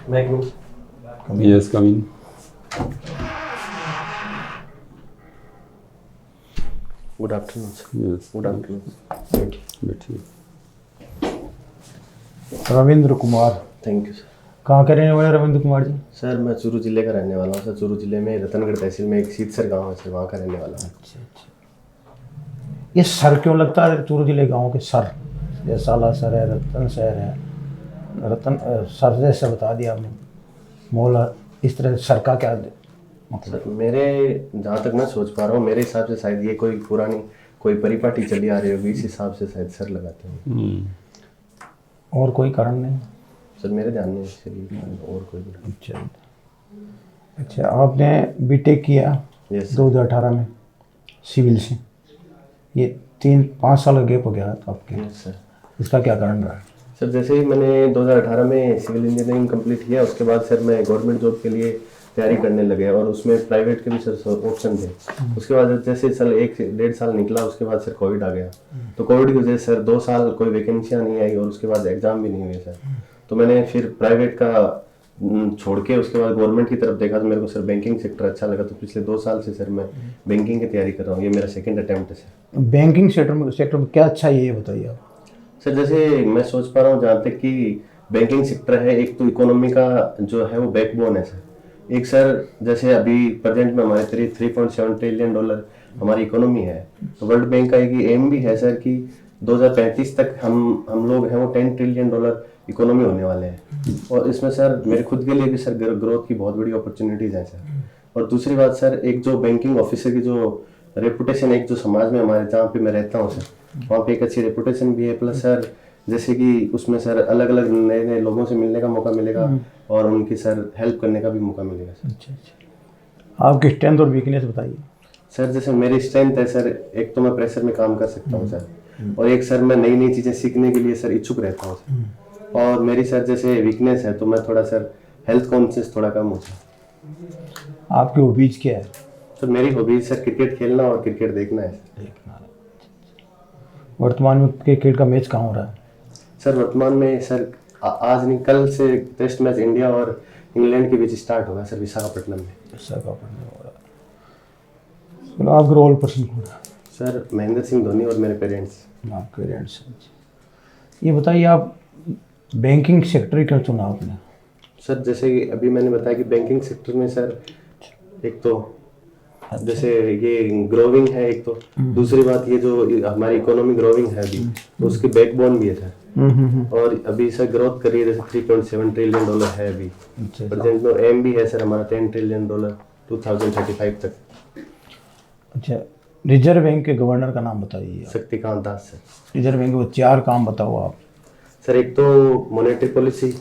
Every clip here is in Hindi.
Magnus. Yes, come in. Good afternoon, sir. Yes. Good afternoon. Thank you. बैठिए. Ravindra Kumar, thank you sir. कहाँ के रहने वाले रविंद्र कुमार जी? सर मैं चूरू जिले का रहने वाला हूँ सर. चूरू जिले में रतनगढ़ तहसील में एक सीतसर गांव है सर, वहाँ का रहने वाला हूँ. अच्छा अच्छा. ये सर क्यों लगता है चूरू जिले गाँव के सर? ये साला सर है, रतन शहर है, रतन सर जैसे बता दिया आपने. मोला इस तरह सर का क्या मतलब? सर मेरे जहाँ तक मैं सोच पा रहा हूँ, मेरे हिसाब से शायद ये कोई पुरानी कोई परिपाटी चली आ रही होगी, इस हिसाब से शायद सर लगाते हैं. और कोई कारण नहीं? सर मेरे ध्यान में इसलिए और कोई भी. अच्छा अच्छा. आपने बीटेक किया यस 2018 में सिविल से. ये 3-5 साल का गैप हो गया तो आपके, यस सर. इसका क्या कारण रहा? सर जैसे ही मैंने 2018 में सिविल इंजीनियरिंग कंप्लीट किया, उसके बाद सर मैं गवर्नमेंट जॉब के लिए तैयारी करने लगे और उसमें प्राइवेट के भी सर ऑप्शन थे. उसके बाद जैसे सर 1-1.5 साल निकला, उसके बाद सर कोविड आ गया. तो कोविड की वजह से सर 2 साल कोई वैकेंसियाँ नहीं आई और उसके बाद एग्ज़ाम भी नहीं हुए सर. तो मैंने फिर प्राइवेट का छोड़ के उसके बाद गवर्नमेंट की तरफ देखा तो मेरे को सर बैंकिंग सेक्टर अच्छा लगा. तो पिछले 2 साल से सर मैं बैंकिंग की तैयारी कर रहा हूँ. ये मेरा सेकेंड अटैम्प्ट है सर. बैंकिंग सेक्टर में क्या अच्छा है ये बताइए आप. सर जैसे मैं सोच पा रहा हूँ जहाँ तक कि बैंकिंग सेक्टर है, एक तो इकोनॉमी का जो है वो बैकबोन है सर. एक सर जैसे अभी प्रेजेंट में हमारे 3.7 ट्रिलियन डॉलर हमारी इकोनॉमी है. तो वर्ल्ड बैंक का एक एम भी है सर कि 2035 तक हम लोग हैं वो 10 ट्रिलियन डॉलर इकोनॉमी होने वाले हैं. और इसमें सर मेरे खुद के लिए भी सर ग्रोथ की बहुत बड़ी अपॉर्चुनिटीज़ हैं सर. और दूसरी बात सर, एक जो बैंकिंग ऑफिसर की जो रेपुटेशन, एक जो समाज में हमारे जहाँ पे मैं रहता हूँ सर, वहाँ पे एक अच्छी रेपुटेशन भी है. प्लस सर जैसे कि उसमें सर अलग अलग नए नए लोगों से मिलने का मौका मिलेगा और उनकी सर हेल्प करने का भी मौका मिलेगा सर. अच्छा अच्छा. आपकी स्ट्रेंथ और वीकनेस बताइए. सर जैसे मेरी स्ट्रेंथ है सर, एक तो मैं प्रेशर में काम कर सकता हूँ सर, और एक सर मैं नई नई चीज़ें सीखने के लिए सर इच्छुक रहता हूँ सर. और मेरी सर जैसे वीकनेस है तो मैं थोड़ा सर हेल्थ कॉन्शियस थोड़ा कम हूँ सर. आपकी हॉबीज क्या है? सर मेरी हॉबीज सर क्रिकेट खेलना और क्रिकेट देखना है सर. वर्तमान में क्रिकेट का मैच कहाँ हो रहा है? सर वर्तमान में सर आज नहीं कल से टेस्ट मैच इंडिया और इंग्लैंड के बीच स्टार्ट होगा सर, विशाखापट्टनम में. विशाखापट्टनम हो रहा है. चलो आपके रोल पर्सन कौन है? सर महेंद्र सिंह धोनी और मेरे पेरेंट्स. आपके पेरेंट्स. ये बताइए आप बैंकिंग सेक्टर क्यों चुना आपने? सर जैसे अभी मैंने बताया कि बैंकिंग सेक्टर में सर एक तो जैसे ये ग्रोविंग है, एक तो दूसरी बात ये जो हमारी इकोनॉमी ग्रोविंग है अभी, तो उसकी बैकबोन भी है सर. और अभी सर ग्रोथ कर रही है. जैसे 3.7 ट्रिलियन डॉलर है अभी प्रेजेंट में. एम भी है सर हमारा 10 ट्रिलियन डॉलर 2035 तक. अच्छा. रिजर्व बैंक के गवर्नर का नाम बताइए. Shaktikanta Das sir. Reserve bank के वो 4 काम बताओ आप. सर एक तो मॉनेटरी पॉलिसी,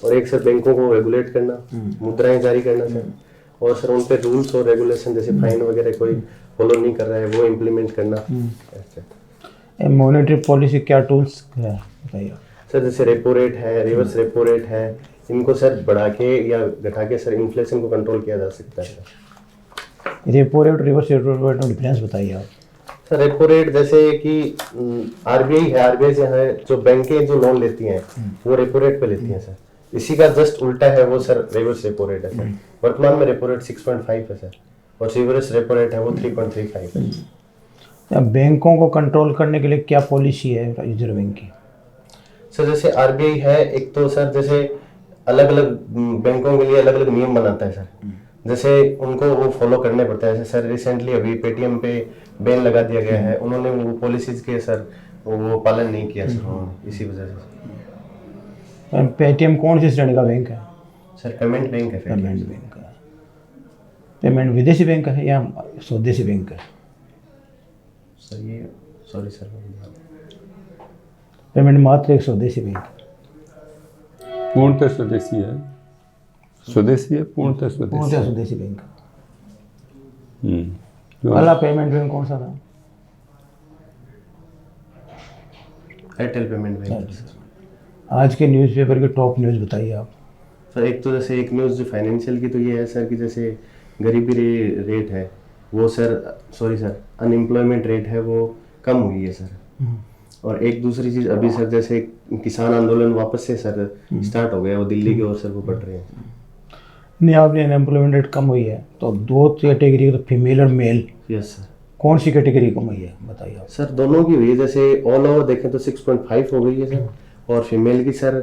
और एक सर बैंकों को रेगुलेट करना, मुद्राएं जारी करना सर, और सर उन पे रूल्स और रेगुलेशन जैसे फाइन वगैरह कोई फॉलो नहीं कर रहा है वो इम्प्लीमेंट करना. मॉनेटरी पॉलिसी क्या टूल्स है बताइए. सर जैसे रेपो रेट है, रिवर्स रेपो रेट है, इनको सर बढ़ा के या घटा के सर इन्फ्लेशन को कंट्रोल किया जा सकता है. Repo rate reverse repo rate में डिफरेंस बताइए आप. सर रेपो रेट जैसे कि आरबीआई है, आरबीआई से है जो बैंकें जो लोन लेती हैं वो रेपो रेट पे लेती हैं सर. इसी का जस्ट उल्टा है वो सर रिवर्स रेपो रेट है सर. वर्तमान में रेपो रेट 6.5 है सर, और रिवर्स रेपो रेट है वो 3.35 है. बैंकों को कंट्रोल करने के लिए क्या पॉलिसी है रिजर्व बैंक की? सर जैसे आरबीआई है, एक तो सर जैसे अलग अलग बैंकों के लिए अलग अलग नियम बनाता है सर, जैसे उनको वो फॉलो करने पड़ते हैं. जैसे सर रिसेंटली अभी पेटीएम पे बैन लगा दिया गया है, उन्होंने वो पॉलिसीज के सर वो पालन नहीं किया सर उन्होंने, इसी वजह से. पेटीएम कौन सी श्रेणी का बैंक है? सर पेमेंट बैंक है. पेमेंट बैंक है. पेमेंट विदेशी बैंक है या स्वदेशी बैंक है? सर ये सॉरी सर, पेमेंट मात्र एक स्वदेशी बैंक है. पूर्णतः स्वदेशी है. स्वदेशी है, पूर्णतः स्वदेशी. पूर्णतः स्वदेशी बैंक है. पहला पेमेंट बैंक कौन सा था? Airtel payment bank. आज के न्यूज़पेपर की टॉप न्यूज़ बताइए आप. सर एक तो जैसे एक न्यूज़ जो फाइनेंशियल की तो ये है सर कि जैसे गरीबी रेट है वो sir, sorry sir, unemployment rate है वो कम हुई है सर. और एक दूसरी चीज अभी सर जैसे किसान आंदोलन वापस से सर स्टार्ट हो गया, वो दिल्ली की ओर सर वो बढ़ रहे हैं। नहीं, आपने अनएम्प्लॉयमेंट रेट कम हुई है तो दो कैटेगरी, तो फीमेल और मेल, यस सर। कौन सी कैटेगरी कम हुई है बताइए आप। सर दोनों की हुई है, जैसे ऑल ओवर देखें तो 6.5 हो गई है सर, और फीमेल की सर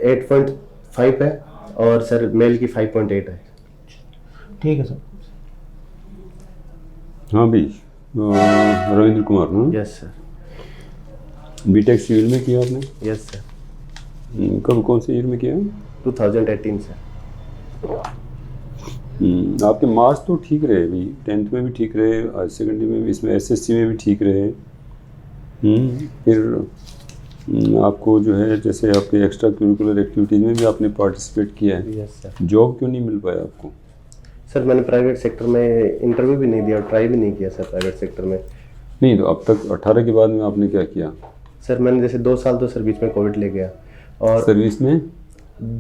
8.5 है, और सर मेल की 5.8 है। ठीक है सर। हाँ भाई, रविंद्र कुमार ना, यस सर। बीटेक सिविल में किया आपने? Yes sir. कब, कौन से ईयर में किया? 2018 सर। आपके मार्क्स तो ठीक रहे अभी, 10th में भी ठीक रहे, हायर सेकेंडरी में भी, इसमें एसएससी में भी ठीक रहे। फिर आपको जो है जैसे आपके एक्स्ट्रा करिकुलर एक्टिविटीज़ में भी आपने पार्टिसिपेट किया है। Yes sir. जॉब क्यों नहीं मिल पाया आपको? सर मैंने प्राइवेट सेक्टर में इंटरव्यू भी नहीं दिया और ट्राई भी नहीं किया सर प्राइवेट सेक्टर में। नहीं, तो अब तक 18 के बाद में आपने क्या किया? सर मैंने जैसे 2 साल तो सर बीच में कोविड ले गया, और सर्विस में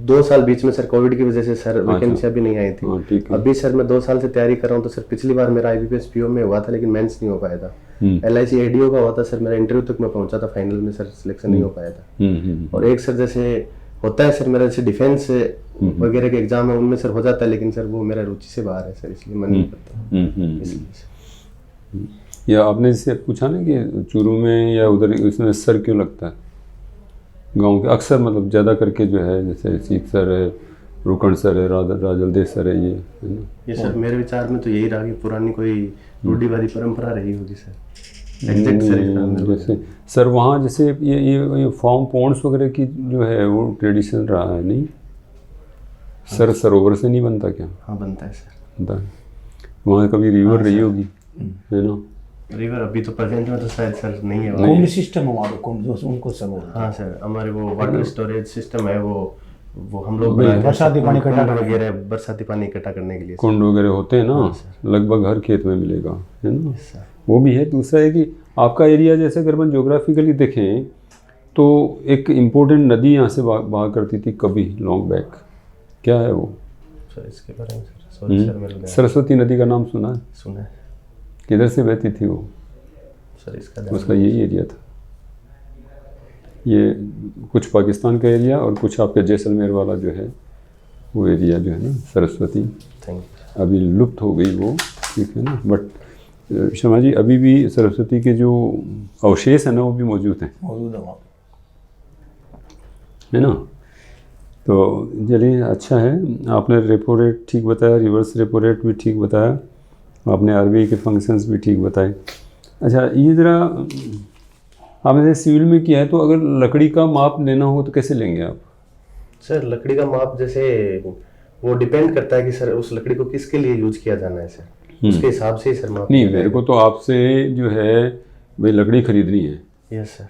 2 साल बीच में सर कोविड की वजह से सर वैकेंसियाँ भी नहीं आई थी। हाँ, ठीक है। अभी सर मैं 2 साल से तैयारी कर रहा हूँ, तो सर पिछली बार मेरा IBPS PO में हुआ था लेकिन मेंस नहीं हो पाया था। LIC ADO का हुआ था सर, मेरा इंटरव्यू तक मैं पहुंचा था, फाइनल में सर सिलेक्शन नहीं हो पाया था। और एक सर जैसे होता है सर मेरा जैसे डिफेंस वगैरह के एग्जाम है उनमें सर हो जाता है, लेकिन सर वो मेरा रुचि से बाहर है सर, इसलिए मैं नहीं करता। इसलिए या आपने जैसे पूछा ना कि चूरू में या उधर इसमें सर क्यों लगता है गांव के? अक्सर मतलब ज़्यादा करके जो है जैसे सीत सर है, रुकन सर है, राजलदेव सर है, ये है ना। ये सर मेरे विचार में तो यही रहा कि पुरानी कोई रूढ़िवादी परंपरा रही होगी सर। एग्जैक्ट सर जैसे सर वहाँ जैसे ये फॉर्म पॉन्ड्स वगैरह की जो है वो ट्रेडिशन रहा है नहीं? सर सरोवर से नहीं बनता क्या? हाँ बनता है सर। बनता है। वहाँ कभी रिवर रही होगी, है ना? रिवर अभी तो प्रेजेंट में तो शायद सर नहीं है। कुंड सिस्टम हमारे कुंड जो उनको सब बोलते हैं। हाँ सर, हमारे वो वाटर स्टोरेज सिस्टम है, वो हम लोग बरसाती पानी इकट्ठा कुंड वगैरह, बरसाती पानी इकट्ठा करने के लिए। कुंड वगैरह होते हैं ना, लगभग हर खेत में मिलेगा, है ना? वो भी है। दूसरा है कि आपका एरिया जैसे अगर अपन ज्योग्राफिकली देखें तो एक इम्पोर्टेंट नदी यहाँ से बहा करती थी कभी लॉन्ग बैक, क्या है वो? सर इसके बारे में सर सॉरी सर मेरे सरस्वती नदी का नाम सुना है? सुना है। किधर से बहती थी वो? सर इसका उसका यही एरिया था। ये कुछ पाकिस्तान का एरिया और कुछ आपके जैसलमेर वाला जो है वो एरिया जो है ना सरस्वती, थैंक यू। अभी लुप्त हो गई वो, ठीक है ना। बट शर्मा जी अभी भी सरस्वती के जो अवशेष हैं ना वो भी मौजूद हैं, मौजूद है वहाँ, है ना। तो चलिए अच्छा है, आपने रेपो रेट ठीक बताया, रिवर्स रेपो रेट भी ठीक बताया, आपने RBI के फंक्शंस भी ठीक बताए। अच्छा ये ज़रा आपने जैसे सिविल में किया है, तो अगर लकड़ी का माप लेना हो तो कैसे लेंगे आप? सर लकड़ी का माप जैसे वो डिपेंड करता है कि सर उस लकड़ी को किसके लिए यूज किया जाना है सर, उसके हिसाब से ही सर माप। नहीं, मेरे को तो आपसे जो है भाई लकड़ी खरीदनी है। Yes sir.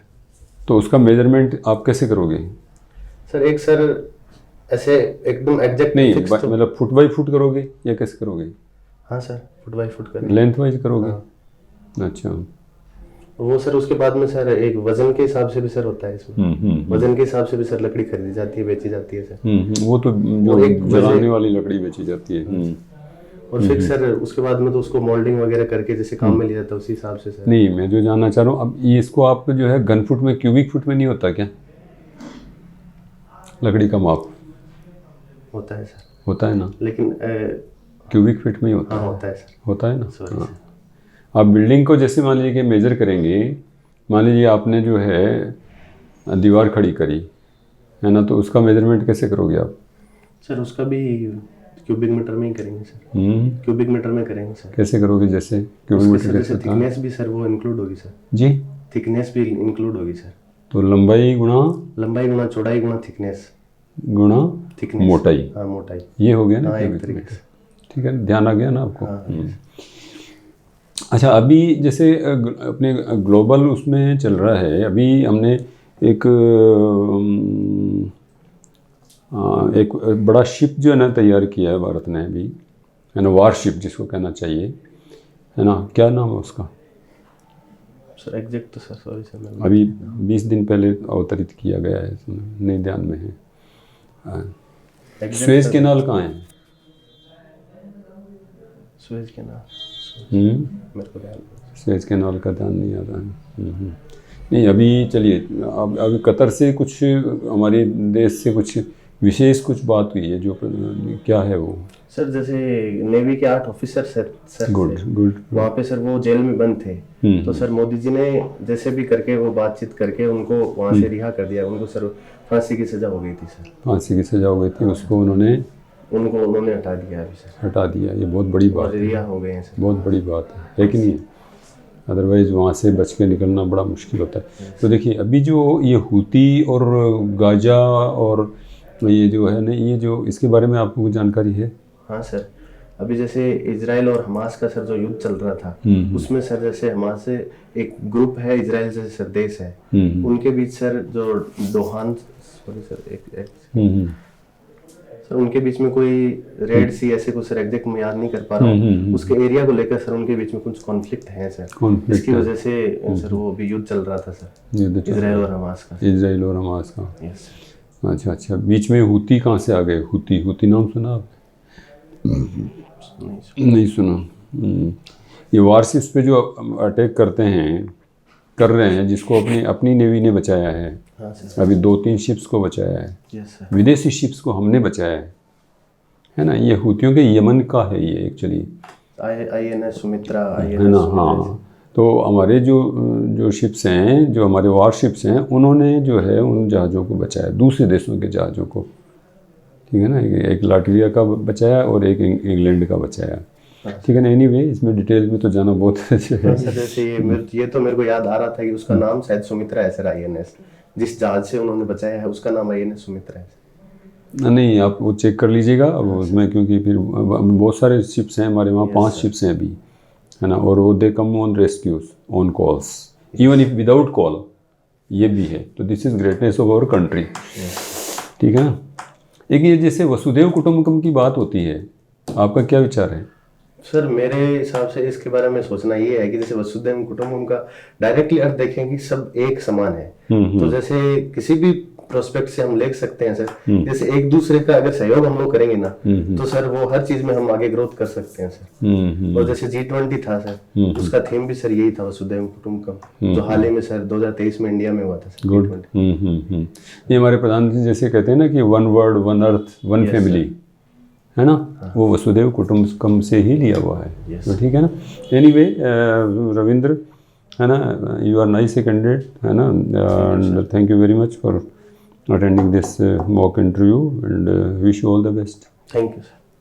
तो उसका मेजरमेंट आप कैसे करोगे? सर एक सर ऐसे एकदम एग्जैक्ट नहीं, मतलब फुट बाई फुट करोगे या कैसे करोगे? हाँ सर, फुट बाई फुट करेंगे। लेंथ वाइज करोगे? हाँ। अच्छा। वो सर उसके बाद में सर एक वजन के हिसाब से भी सर होता है इसमें। वजन के हिसाब से भी सर लकड़ी खरीदी जाती है, बेची जाती है सर। वो तो जो जलाने वाली लकड़ी बेची जाती है। और फिर सर उसके बाद में तो उसको मोल्डिंग वगैरह करके जैसे काम में लिया जाता है उसी हिसाब से सर। नहीं, मैं जो जानना चाह रहा हूँ अब ये इसको आप जो है घन फुट में, क्यूबिक फुट में नहीं होता क्या लकड़ी का माप? होता है सर। होता है ना, लेकिन क्यूबिक फीट में ही होता हाँ है। होता है सर। होता है ना। सॉरी हाँ। आप बिल्डिंग को जैसे मान लीजिए कि मेजर करेंगे, मान लीजिए आपने जो है दीवार खड़ी करी है ना, तो उसका मेजरमेंट कैसे करोगे आप? सर उसका भी क्यूबिक मीटर में ही करेंगे सर। क्यूबिक मीटर में करेंगे सर। कैसे करोगे? जैसे क्यूबिक मीटर जैसे थिकनेस भी सर वो इंक्लूड होगी सर। जी, थिकनेस भी इंक्लूड होगी सर। तो लंबाई गुणा चौड़ाई गुणा थिकनेस गुणा थिकनेस, मोटाई। हाँ मोटाई, ये हो गया ना हाँ एक cubic तरीके meter। से। ठीक है, ध्यान आ गया ना आपको? हाँ। अच्छा, अभी जैसे अपने ग्लोबल उसमें चल रहा है, अभी हमने एक बड़ा शिप जो है ना तैयार किया है भारत ने अभी, है ना, वारशिप जिसको कहना चाहिए, है ना। क्या नाम है उसका? सर एग्जैक्ट तो सर सॉरी सर मैं अभी 20 दिन पहले अवतरित किया गया है, नहीं ध्यान में है। स्वेज कैनाल कहाँ है? स्वेज कैनाल मेरे को ध्यान नहीं। स्वेज कैनाल का ध्यान नहीं आ रहा है। नहीं अभी चलिए, अब अभी कतर से कुछ हमारे देश से कुछ विशेष कुछ बात हुई है जो क्या है वो? सर जैसे नेवी के 8 ऑफिसर सर गुड थे, गुड। वहाँ पे सर वो जेल में बंद थे। तो सर मोदी जी ने जैसे भी करके वो बातचीत करके उनको वहाँ से रिहा कर दिया। उनको सर फांसी की सजा हो गई थी सर, फांसी की सजा हो गई थी, उसको उन्होंने उन्होंने हटा दिया अभी सर, हटा दिया। ये बहुत बड़ी बात और है, रिहा हो गए हैं सर। बहुत बड़ी बात है कि नहीं? अदरवाइज़ वहाँ से बच के निकलना बड़ा मुश्किल होता है। तो देखिए अभी जो ये हूती और गाजा और ये जो है ना, ये जो इसके बारे में आपको कुछ जानकारी है? हाँ सर, अभी जैसे इजराइल और हमास का सर जो युद्ध चल रहा था, उसमें सर जैसे हमास से एक ग्रुप है, इजराइल जैसे सर देश है, उनके बीच सर जो डोहान, सॉरी सर एक सर उनके बीच में कोई रेड सी ऐसे कुछ सर एग्जैक्ट मैं याद नहीं कर पा रहा हूँ, उसके एरिया को लेकर सर उनके बीच में कुछ कॉन्फ्लिक्ट है सर, इसकी वजह से सर वो अभी युद्ध चल रहा था सर, इजराइल और हमास का। इजराइल और हमास का, यस। अच्छा अच्छा। बीच में हूती कहाँ से आ गए? हूती नाम सुना आप? नहीं सुना। ये वारशिप्स पे जो अटैक करते हैं, कर रहे हैं, जिसको अपनी नेवी ने बचाया है। हाँ सर। अभी 2-3 शिप्स को बचाया है, यस सर। विदेशी शिप्स को हमने बचाया है ना। ये हूतियों के यमन का है ये एक्चुअली, INS सुमित्रा, है ना। हाँ, तो हमारे जो शिप्स हैं, जो हमारे वारशिप्स हैं, उन्होंने जो है उन जहाज़ों को बचाया, दूसरे देशों के जहाज़ों को, ठीक है ना। एक लाटविया का बचाया और एक इंग्लैंड का बचाया, ठीक है ना। एनीवे इसमें डिटेल में तो जाना बहुत अच्छा है। सर जैसे ये तो मेरे को याद आ रहा था कि उसका नाम शायद सुमित्रा है सर। INS जिस जहाज से उन्होंने बचाया है उसका नाम INS सुमित्रा है। नहीं, आप वो चेक कर लीजिएगा अब उसमें, क्योंकि फिर बहुत सारे शिप्स हैं हमारे वहाँ, 5 शिप्स हैं अभी, है ना। और वो they come on rescues, on calls, even if without call, ये भी है। तो this is greatness of our country, ठीक है ना। एक ये जैसे वसुदेव कुटुंबकम की बात होती है, आपका क्या विचार है? सर मेरे हिसाब से इसके बारे में सोचना ये है कि जैसे वसुधैव कुटुंबकम का डायरेक्टली अर्थ देखें कि सब एक समान है। तो जैसे किसी भी प्रोस्पेक्ट से हम ले सकते हैं सर, जैसे एक दूसरे का अगर सहयोग हम लोग करेंगे ना, तो सर वो हर चीज में हम आगे ग्रोथ कर सकते हैं सर। और जैसे G20 था सर, उसका थीम भी सर यही था, वसुधैव कुटुंबकम, जो हाल ही में सर 2023 में इंडिया में हुआ था सर। गुड। ये हमारे प्रधानमंत्री जैसे कहते हैं ना कि 1 वर्ल्ड 1 अर्थ 1 फैमिली, है ना। वो वसुधैव कुटुंबकम से ही लिया हुआ है, तो ठीक है ना। एनीवे रविंद्र, है ना, यू आर नाइस कैंडिडेट, है ना, and thank you very much for attending this mock interview, and wish you all the best. Thank you sir.